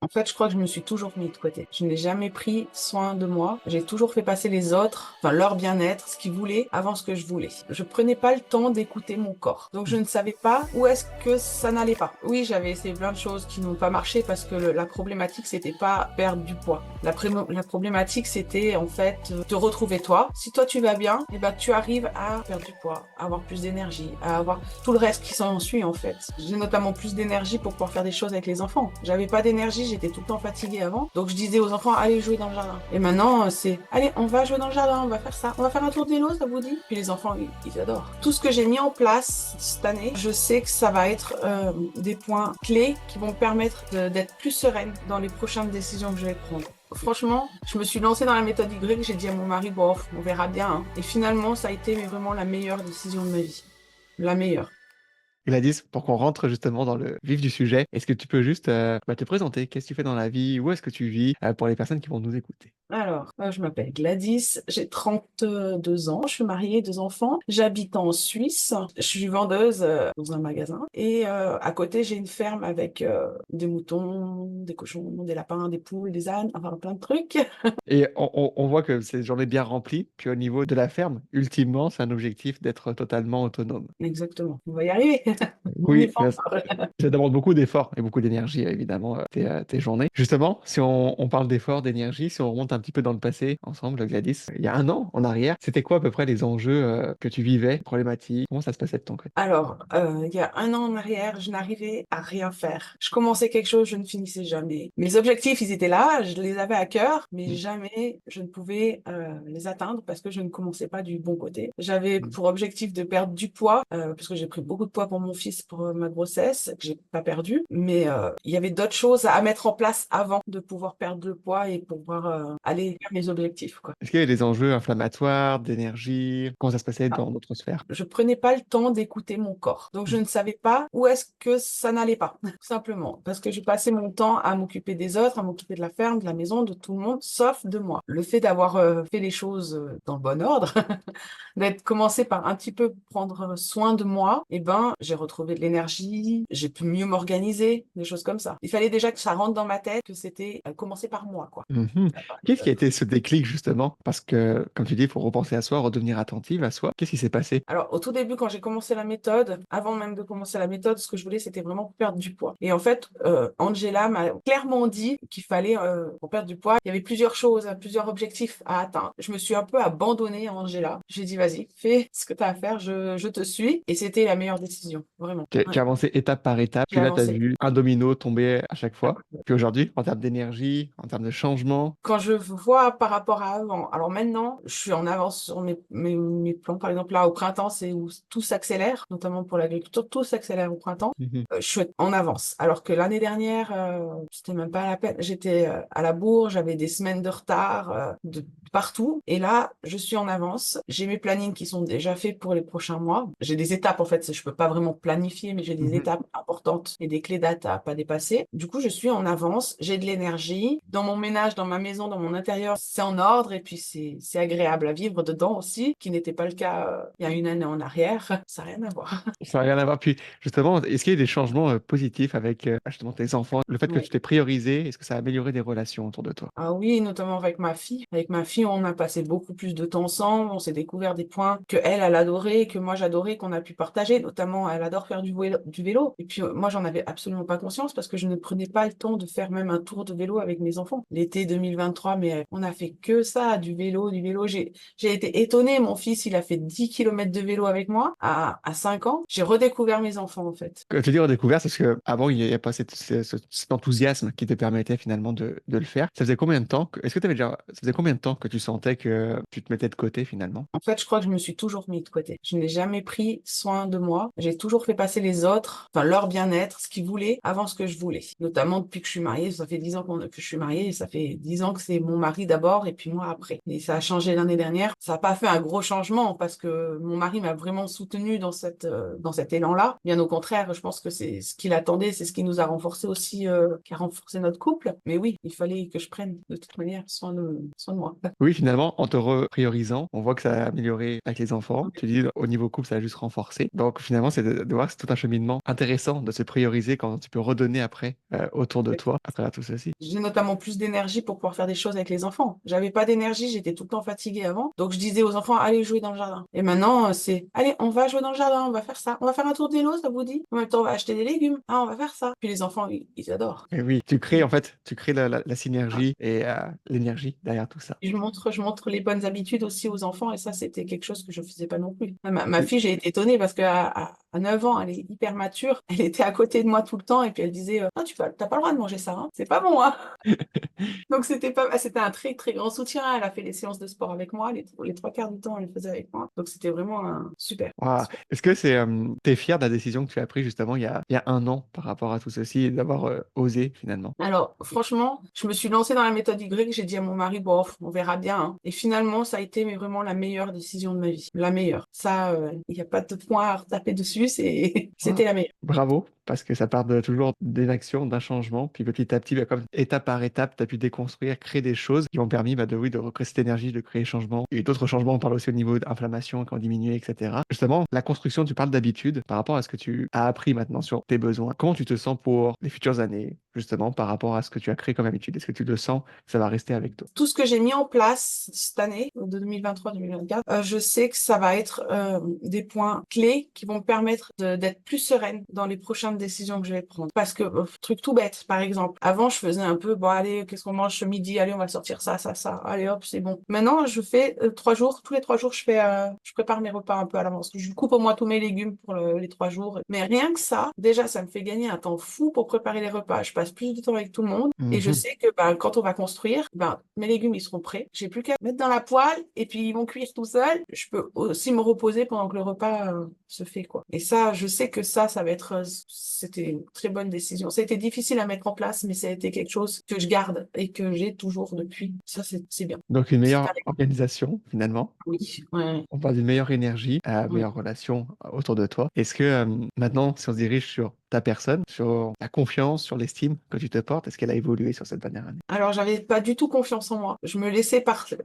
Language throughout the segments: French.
En fait, je crois que je me suis toujours mis de côté. Je n'ai jamais pris soin de moi. J'ai toujours fait passer les autres, enfin leur bien-être, ce qu'ils voulaient, avant ce que je voulais. Je prenais pas le temps d'écouter mon corps. Donc je ne savais pas où est-ce que ça n'allait pas. Oui, j'avais essayé plein de choses qui n'ont pas marché parce que la problématique, c'était pas perdre du poids. La problématique, c'était en fait te retrouver toi. Si toi tu vas bien, et ben tu arrives à perdre du poids, à avoir plus d'énergie, à avoir tout le reste qui s'en suit en fait. J'ai notamment plus d'énergie pour pouvoir faire des choses avec les enfants. J'avais pas d'énergie, j'étais tout le temps fatiguée avant. Donc je disais aux enfants, allez jouer dans le jardin. Et maintenant, c'est, allez, on va jouer dans le jardin, on va faire ça. On va faire un tour de vélo, ça vous dit? Puis les enfants, ils adorent. Tout ce que j'ai mis en place cette année, je sais que ça va être des points clés qui vont me permettre d'être plus sereine dans les prochaines décisions que je vais prendre. Franchement, je me suis lancée dans la méthode Y, j'ai dit à mon mari, bon, on verra bien, hein. Et finalement, ça a été vraiment la meilleure décision de ma vie. La meilleure. Gladys, pour qu'on rentre justement dans le vif du sujet, est-ce que tu peux juste te présenter? Qu'est-ce que tu fais dans la vie? Où est-ce que tu vis pour les personnes qui vont nous écouter? Alors, je m'appelle Gladys, j'ai 32 ans, je suis mariée, 2 enfants, j'habite en Suisse, je suis vendeuse dans un magasin et à côté j'ai une ferme avec des moutons, des cochons, des lapins, des poules, des ânes, enfin plein de trucs. Et on voit que c'est une journée bien remplie, puis au niveau de la ferme, ultimement, c'est un objectif d'être totalement autonome. Exactement, on va y arriver, on est Oui, fort. ça demande beaucoup d'efforts et beaucoup d'énergie, évidemment, tes journées. Justement, si on parle d'efforts, d'énergie, si on remonte un petit peu dans le passé, ensemble, Gladys, il y a un an en arrière, c'était quoi à peu près les enjeux que tu vivais, problématiques? Comment ça se passait de ton côté? Alors, il y a un an en arrière, je n'arrivais à rien faire. Je commençais quelque chose, je ne finissais jamais. Mes objectifs, ils étaient là, je les avais à cœur, mais Mm. jamais je ne pouvais les atteindre parce que je ne commençais pas du bon côté. J'avais Mm. pour objectif de perdre du poids, parce que j'ai pris beaucoup de poids pour mon fils pour ma grossesse, que j'ai pas perdu. Mais il y avait d'autres choses à mettre en place avant de pouvoir perdre le poids et pouvoir aller vers mes objectifs, quoi. Est-ce qu'il y avait des enjeux inflammatoires, d'énergie? Comment ça se passait dans notre sphère? Je prenais pas le temps d'écouter mon corps. Donc, je ne savais pas où est-ce que ça n'allait pas, tout simplement. Parce que je passais mon temps à m'occuper des autres, à m'occuper de la ferme, de la maison, de tout le monde, sauf de moi. Le fait d'avoir fait les choses dans le bon ordre, d'être commencé par un petit peu prendre soin de moi, eh ben, j'ai retrouvé de l'énergie, j'ai pu mieux m'organiser, des choses comme ça. Il fallait déjà que ça rentre dans ma tête, que c'était commencer par moi, quoi. Mhm. Qu'est-ce qui a été ce déclic justement? Parce que, comme tu dis, il faut repenser à soi, redevenir attentive à soi. Qu'est-ce qui s'est passé? Alors, au tout début, quand j'ai commencé la méthode, avant même de commencer la méthode, ce que je voulais, c'était vraiment perdre du poids. Et en fait, Angela m'a clairement dit qu'il fallait, pour perdre du poids, il y avait plusieurs choses, plusieurs objectifs à atteindre. Je me suis un peu abandonnée à Angela. J'ai dit, vas-y, fais ce que tu as à faire, je te suis. Et c'était la meilleure décision, vraiment. Tu Ouais, as avancé étape par étape, j'ai puis là, tu as avancé. vu un domino tomber à chaque fois. Puis aujourd'hui, en termes d'énergie, en termes de changement. Quand je vois par rapport à avant, alors maintenant, je suis en avance sur mes plans. Par exemple, là, au printemps, c'est où tout s'accélère, notamment pour l'agriculture, tout s'accélère au printemps. Mhm. Je suis en avance. Alors que l'année dernière, c'était même pas la peine. J'étais à la bourre, j'avais des semaines de retard de partout. Et là, je suis en avance. J'ai mes plannings qui sont déjà faits pour les prochains mois. J'ai des étapes, en fait. Je peux pas vraiment planifier, mais j'ai des Mhm. étapes importantes et des clés data à pas dépasser. Du coup, je suis en avance. J'ai de l'énergie. Dans mon ménage, dans ma maison, dans mon intérieur, c'est en ordre. Et puis, c'est agréable à vivre dedans aussi, qui n'était pas le cas il y a une année en arrière. Ça n'a rien à voir. Ça n'a rien à voir. Puis justement, est-ce qu'il y a eu des changements positifs avec justement tes enfants? Le fait que tu Oui. t'es priorisé, est-ce que ça a amélioré des relations autour de toi? Ah oui, notamment avec ma fille. Avec ma fille, on a passé beaucoup plus de temps ensemble. On s'est découvert des points que elle adorait, que moi j'adorais, qu'on a pu partager. Notamment, elle adore faire du vélo. Et puis, moi, j'en avais absolument pas conscience parce que je ne prenais pas le temps de faire même un tour de vélo avec mes enfants. L'été 2023, mais on a fait que ça, du vélo, du vélo. J'ai été étonnée. Mon fils, il a fait 10 kilomètres de vélo avec moi à 5 ans. J'ai redécouvert mes enfants, en fait. Quand tu dis redécouvert, c'est parce qu'avant, il n'y a pas cet enthousiasme qui te permettait finalement de le faire. Ça faisait combien de temps est-ce que tu avais déjà, ça faisait combien de temps que tu sentais que tu te mettais de côté finalement? En fait, je crois que je me suis toujours mis de côté. Je n'ai jamais pris soin de moi. J'ai toujours fait passer les autres, enfin leur bien-être, ce qu'ils voulaient, avant ce que je voulais. Notamment depuis que je suis mariée, ça fait 10 ans que je suis mariée, et ça fait 10 ans que c'est mon mari d'abord et puis moi après. Et ça a changé l'année dernière. Ça n'a pas fait un gros changement parce que mon mari m'a vraiment soutenue dans cet élan-là. Bien au contraire, je pense que c'est ce qu'il attendait, c'est ce qui nous a renforcé aussi, qui a renforcé notre couple. Mais oui, il fallait que je prenne de toute manière soin de moi. Oui, finalement, en te repriorisant, on voit que ça a amélioré avec les enfants. Tu dis, au niveau couple, ça a juste renforcé. Donc, finalement, c'est de voir que c'est tout un cheminement intéressant de se prioriser quand tu peux redonner après autour de toi à travers tout ceci. J'ai notamment plus d'énergie pour pouvoir faire des choses avec les enfants. J'avais pas d'énergie, j'étais tout le temps fatiguée avant. Donc je disais aux enfants, allez jouer dans le jardin. Et maintenant, c'est, allez, on va jouer dans le jardin, on va faire ça. On va faire un tour de vélo, ça vous dit? En même temps, on va acheter des légumes. Ah, on va faire ça. Puis les enfants, ils adorent. Et oui, tu crées en fait, tu crées la synergie et l'énergie derrière tout ça. Je montre les bonnes habitudes aussi aux enfants et ça, c'était quelque chose que je faisais pas non plus. Ma fille, j'ai été étonnée parce qu'à 9 ans, elle est hyper mature. Elle était à côté de moi tout le temps et puis elle disait, ah, t'as pas le droit de manger ça, hein. C'est pas bon, hein. Donc c'était un très très grand soutien. Elle a fait les séances de sport avec moi, les trois quarts du temps elle les faisait avec moi. Donc c'était vraiment super. Waouh. Super. Est-ce que t'es fier de la décision que tu as prise justement il y a un an par rapport à tout ceci et d'avoir osé finalement? Alors franchement, je me suis lancée dans la méthode Y. J'ai dit à mon mari, bon, on verra bien, hein. Et finalement, ça a été mais vraiment la meilleure décision de ma vie, la meilleure. Ça, il n'y a pas de point à taper dessus. C'était la meilleure. Bravo, parce que ça part toujours d'une action, d'un changement, puis petit à petit, bah, comme étape par étape, tu as pu déconstruire, créer des choses qui ont permis de recréer cette énergie, de créer changement. Et d'autres changements, on parle aussi au niveau d'inflammation, qui ont diminué, etc. Justement, la construction, tu parles d'habitude par rapport à ce que tu as appris maintenant sur tes besoins. Comment tu te sens pour les futures années, justement, par rapport à ce que tu as créé comme habitude? Est-ce que tu le sens que ça va rester avec toi? Tout ce que j'ai mis en place cette année, de 2023-2024, je sais que ça va être des points clés qui vont me permettre d'être plus sereine dans les prochaines décisions que je vais prendre. Parce que, truc tout bête, par exemple, avant, je faisais un peu, bon, allez, qu'est-ce qu'on mange ce midi? Allez, on va sortir ça, ça, ça. Allez, hop, c'est bon. Maintenant, je fais 3 jours. Tous les 3 jours, je prépare mes repas un peu à l'avance. Je coupe au moins tous mes légumes pour les 3 jours. Mais rien que ça, déjà, ça me fait gagner un temps fou pour préparer les repas. Je passe plus de temps avec tout le monde. Et je sais que quand on va construire, mes légumes, ils seront prêts. J'ai plus qu'à mettre dans la poêle et puis ils vont cuire tout seuls. Je peux aussi me reposer pendant que le repas se fait, quoi. Et ça, je sais que ça va être, c'était une très bonne décision. Ça a été difficile à mettre en place, mais ça a été quelque chose que je garde et que j'ai toujours depuis. Ça, c'est bien. Donc, une C'est meilleure avec- organisation, finalement. Oui, ouais, On parle d'une meilleure énergie, ouais. meilleure relation autour de toi. Est-ce que maintenant, si on se dirige sur ta personne, sur la confiance, sur l'estime que tu te portes, est-ce qu'elle a évolué sur cette dernière année? Alors, j'avais pas du tout confiance en moi. Je me laissais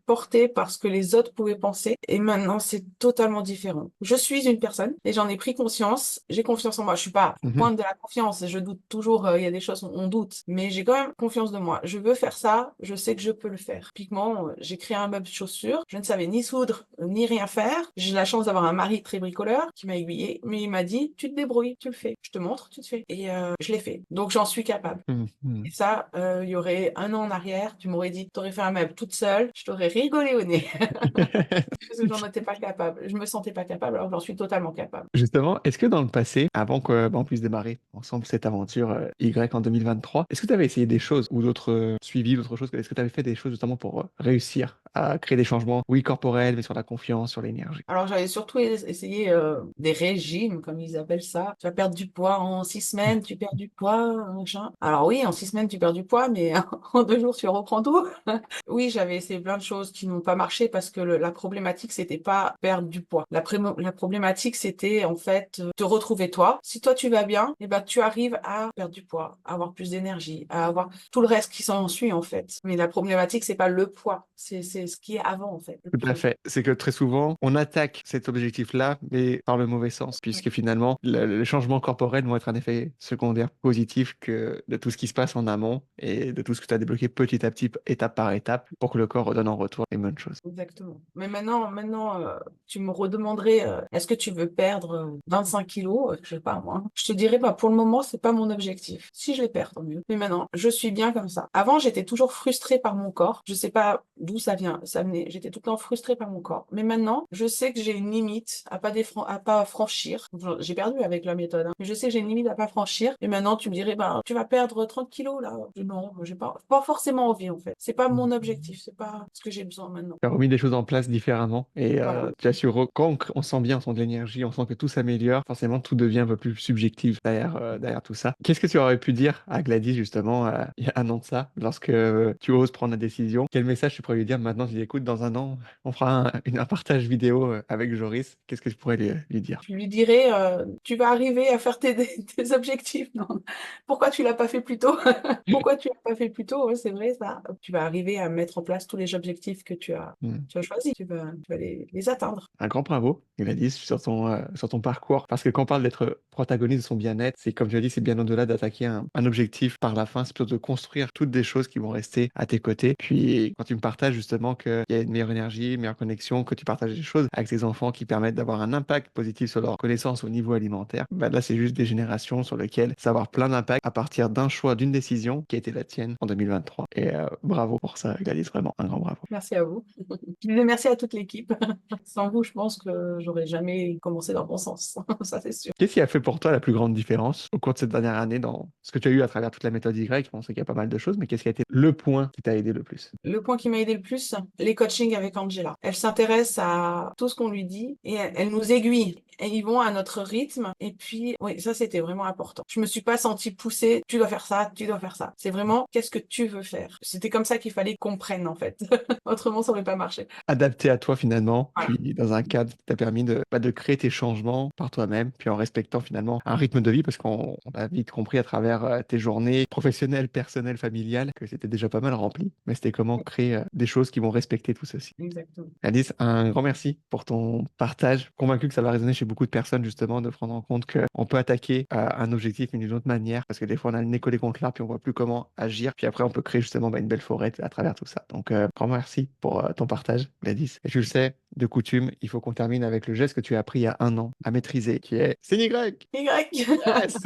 porter par ce que les autres pouvaient penser. Et maintenant, c'est totalement différent. Je suis une personne et j'en ai pris conscience. J'ai confiance en moi. Je suis pas Mhm. pointe de la confiance. Je doute toujours. Il y a des choses où on doute. Mais j'ai quand même confiance de moi. Je veux faire ça. Je sais que je peux le faire. Typiquement, j'ai créé un meuble de chaussures. Je ne savais ni soudre, ni rien faire. J'ai la chance d'avoir un mari très bricoleur qui m'a aiguillée. Mais il m'a dit, tu te débrouilles, tu le fais. Je te montre, tu te fais. Et je l'ai fait. Donc, j'en suis capable. Mhm. Et ça, il y aurait un an en arrière, tu m'aurais dit, t'aurais fait un meuble toute seule, je t'aurais rigolé au nez. Parce que j'en étais pas capable. Je me sentais pas capable, alors j'en suis totalement capable. Justement, est-ce que dans le passé, avant qu'on puisse démarrer ensemble cette aventure Y en 2023, est-ce que tu avais essayé des choses ou d'autres suivis, d'autres choses? Est-ce que tu avais fait des choses justement pour réussir à créer des changements, oui, corporels, mais sur la confiance, sur l'énergie? Alors j'avais surtout essayé des régimes, comme ils appellent ça. Tu vas perdre du poids en 6 semaines, tu perds du poids, machin. Alors oui, en 6 semaines, tu perds du poids, mais en 2 jours, tu reprends tout. Oui, j'avais essayé plein de choses qui n'ont pas marché parce que la problématique, c'était pas perdre du poids. La problématique, c'était en fait te retrouver toi. Si toi tu vas bien, eh ben tu arrives à perdre du poids, à avoir plus d'énergie, à avoir tout le reste qui s'en suit en fait. Mais la problématique, c'est pas le poids, c'est ce qui est avant en fait. Tout à fait. C'est que très souvent, on attaque cet objectif-là, mais par le mauvais sens, puisque finalement, les changements corporels vont être un effet secondaire positif que de tout ce qui se passe en amont et de tout ce que tu as débloqué petit à petit, étape par étape, pour que le corps redonne en retour les bonnes choses. Exactement. Mais maintenant, tu me redemanderais, est-ce que tu veux perdre 25 kilos? Je sais pas moi. Je te dirais, pour le moment, c'est pas mon objectif. Si je les perds, tant mieux. Mais maintenant, je suis bien comme ça. Avant, j'étais toujours frustrée par mon corps. Je sais pas d'où ça vient. j'étais tout le temps frustrée par mon corps. Mais maintenant, je sais que j'ai une limite à pas franchir. J'ai perdu avec la méthode, hein. Mais je sais que j'ai une limite à pas franchir. Et maintenant, tu me dirais, ben, tu vas perdre 30 kilos, là. Non, j'ai pas forcément envie, en fait. C'est pas mon objectif. C'est pas ce que j'ai besoin maintenant. Tu as remis des choses en place différemment et Voilà. tu as su, quand on sent bien, on sent de l'énergie, on sent que tout s'améliore, forcément tout devient un peu plus subjectif derrière tout ça. Qu'est-ce que tu aurais pu dire à Gladys justement il y a un an de ça, lorsque tu oses prendre la décision? Quel message tu pourrais lui dire maintenant? Tu dis écoute, dans un an, on fera un partage vidéo avec Joris. Qu'est-ce que tu pourrais lui dire? Je lui dirais, tu vas arriver à faire tes objectifs. Non. Pourquoi tu l'as pas fait plus tôt? Pourquoi tu l'as pas fait plus tôt? Ouais, c'est vrai, ça. Tu vas arriver à mettre en place tous les objectifs que Hmm. tu as choisis. Tu vas les atteindre. Un grand bravo, Gladys, sur ton parcours. Parce que quand on parle d'être protagoniste de son bien-être, c'est comme tu as dit, c'est bien au-delà d'attaquer un objectif par la fin, c'est plutôt de construire toutes des choses qui vont rester à tes côtés. Puis quand tu me partages justement qu'il y a une meilleure énergie, une meilleure connexion, que tu partages des choses avec tes enfants qui permettent d'avoir un impact positif sur leur connaissance au niveau alimentaire, bah là c'est juste des générations sur lesquelles ça va avoir plein d'impact à partir d'un choix, d'une décision qui a été la tienne en 2023. Et bravo pour ça, Gladys, vraiment un grand bravo. Merci à vous. Je disais merci à toute l'équipe. Sans vous, je pense que j'aurais jamais commencé dans le bon sens. Ça, c'est sûr. Qu'est-ce qui a fait pour toi la plus grande différence au cours de cette dernière année dans ce que tu as eu à travers toute la méthode Y? On sait qu'il y a pas mal de choses, mais qu'est-ce qui a été le point qui t'a aidé le plus? Le point qui m'a aidé le plus, les coachings avec Angela. Elle s'intéresse à tout ce qu'on lui dit et elle nous aiguille. Et ils vont à notre rythme. Et puis, oui, ça, c'était vraiment important. Je me suis pas sentie poussée. Tu dois faire ça, tu dois faire ça. C'est vraiment, qu'est-ce que tu veux faire? C'était comme ça qu'il fallait qu'on prenne, en fait. Autrement, ça aurait pas marché. Adapté à toi finalement, Voilà. puis dans un cadre qui t'a permis de créer tes changements par toi-même, puis en respectant finalement un rythme de vie, parce qu'on a vite compris à travers tes journées professionnelles, personnelles, familiales, que c'était déjà pas mal rempli, mais c'était comment créer des choses qui vont respecter tout ceci. Exactement. Alice, un grand merci pour ton partage. Convaincu que ça va résonner chez beaucoup de personnes, justement, de prendre en compte qu'on peut attaquer un objectif mais d'une autre manière, parce que des fois, on a le nez collé contre l'arbre, puis on voit plus comment agir, puis après, on peut créer justement une belle forêt à travers tout ça. Donc, grand merci pour ton partage, Gladys. Et tu le sais, de coutume, il faut qu'on termine avec le geste que tu as appris il y a un an à maîtriser, qui est signe Y. Y. Yes!